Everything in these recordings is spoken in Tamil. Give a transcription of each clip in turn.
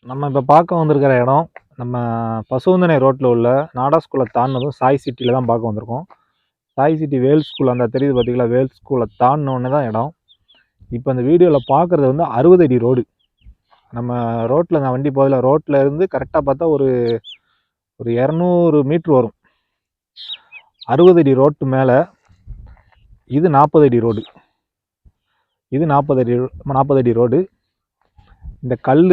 நம்ம இப்போ பார்க்க வந்திருக்கிற இடம் நம்ம பசுவந்தனை ரோட்டில் உள்ள நாடா ஸ்கூலை தாண்டினதும் சாய் சிட்டியில் தான் பார்க்க வந்திருக்கோம். சாய் சிட்டி வேல்ஸ் ஸ்கூல் அந்த தெரியுது பார்த்தீங்களா, வேல்ஸ் ஸ்கூலை தாண்டினோடனே தான் இடம். இப்போ இந்த வீடியோவில் பார்க்குறது வந்து 60 அடி ரோடு. நம்ம ரோட்டில் நான் வண்டி போதில் ரோட்டில் இருந்து கரெக்டாக பார்த்தா ஒரு ஒரு 200 மீட்ரு வரும். 60 அடி ரோட்டு மேலே இது 40 அடி ரோடு. இது 40 அடி ரோடு. இந்த கல்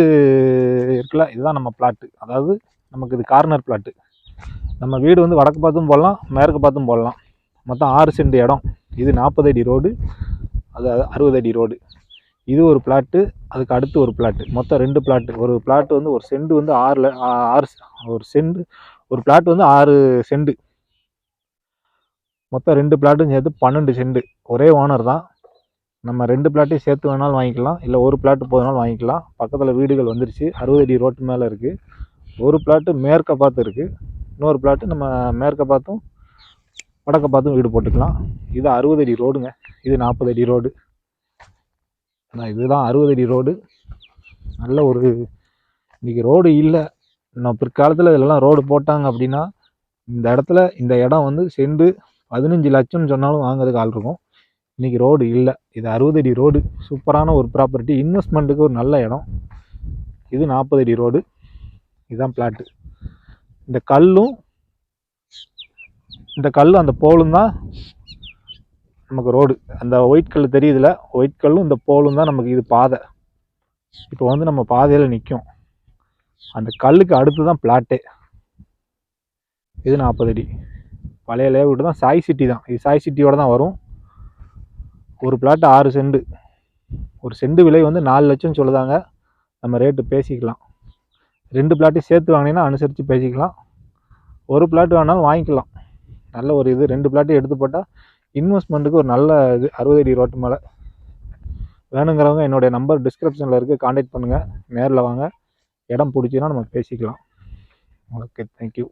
இருக்குல்ல, இதுதான் நம்ம பிளாட்டு. அதாவது நமக்கு இது கார்னர் பிளாட்டு. நம்ம வீடு வந்து வடக்கு பார்த்தும் போடலாம், மேற்கு பார்த்தும் போடலாம். மொத்தம் 6 சென்ட் இடம். இது 40 அடி ரோடு, அது 60 அடி ரோடு. இது ஒரு பிளாட்டு, அதுக்கு அடுத்து ஒரு பிளாட்டு. மொத்தம் 2 பிளாட்டு. ஒரு பிளாட்டு வந்து ஒரு செண்டு வந்து 6 ஒரு செண்டு, ஒரு பிளாட்டு வந்து 6 செண்டு. மொத்தம் 2 பிளாட்டும் சேர்த்து 12 செண்டு. ஒரே ஓனர் தான். நம்ம 2 பிளாட்டையும் சேர்த்து வேணாலும் வாங்கிக்கலாம், இல்லை ஒரு பிளாட்டு போதுனாலும் வாங்கிக்கலாம். பக்கத்தில் வீடுகள் வந்துருச்சு. 60 அடி ரோட்டு மேலே இருக்குது. ஒரு பிளாட்டு மேற்க பார்த்து இருக்குது, இன்னொரு பிளாட்டு நம்ம மேற்க பார்த்தும் வடக்க பார்த்தும் வீடு போட்டுக்கலாம். இது 60 அடி ரோடுங்க. இது 40 அடி ரோடு. இதுதான் 60 அடி ரோடு. நல்ல ஒரு இன்றைக்கி ரோடு இல்லை, இன்னும் பிற்காலத்தில் இதெல்லாம் ரோடு போட்டாங்க அப்படின்னா இந்த இடத்துல இந்த இடம் வந்து செண்டு 15 லட்சம்னு சொன்னாலும் வாங்கிறதுக்கு ஆள் இருக்கும். இன்றைக்கி ரோடு இல்லை. இது 60 அடி ரோடு. சூப்பரான ஒரு ப்ராப்பர்ட்டி, இன்வெஸ்ட்மெண்ட்டுக்கு ஒரு நல்ல இடம். இது 40 அடி ரோடு. இதுதான் பிளாட்டு. இந்த கல்லும் அந்த போலும் தான் நமக்கு ரோடு. அந்த ஒயிட் கல் தெரியுதுல, ஒயிட் கல்லும் இந்த போலும் தான் நமக்கு இது பாதை. இப்போ வந்து நம்ம பாதையில் நிற்கும். அந்த கல்லுக்கு அடுத்து தான் பிளாட்டே. இது 40 அடி. பழைய லேஅவுட் தான், சாய் சிட்டி தான். இது சாய் சிட்டியோட தான் வரும். ஒரு பிளாட்டு 6 செண்டு. ஒரு செண்டு விலை வந்து 4 லட்சம் சொல்லுதாங்க. நம்ம ரேட்டு பேசிக்கலாம். 2 பிளாட்டையும் சேர்த்து வாங்கினீங்கன்னா அனுசரித்து பேசிக்கலாம். ஒரு பிளாட் வேணாலும் வாங்கிக்கலாம். நல்ல ஒரு இது. 2 பிளாட்டையும் எடுத்து போட்டால் இன்வெஸ்ட்மெண்ட்டுக்கு ஒரு நல்ல இது. 60 அடி ரோட்டு மேலே வேணுங்கிறவங்க என்னுடைய நம்பர் டிஸ்கிரிப்ஷனில் இருக்குது, கான்டாக்ட் பண்ணுங்கள். நேரில் வாங்க. இடம் பிடிச்சின்னா நம்ம பேசிக்கலாம். Okay, thank you.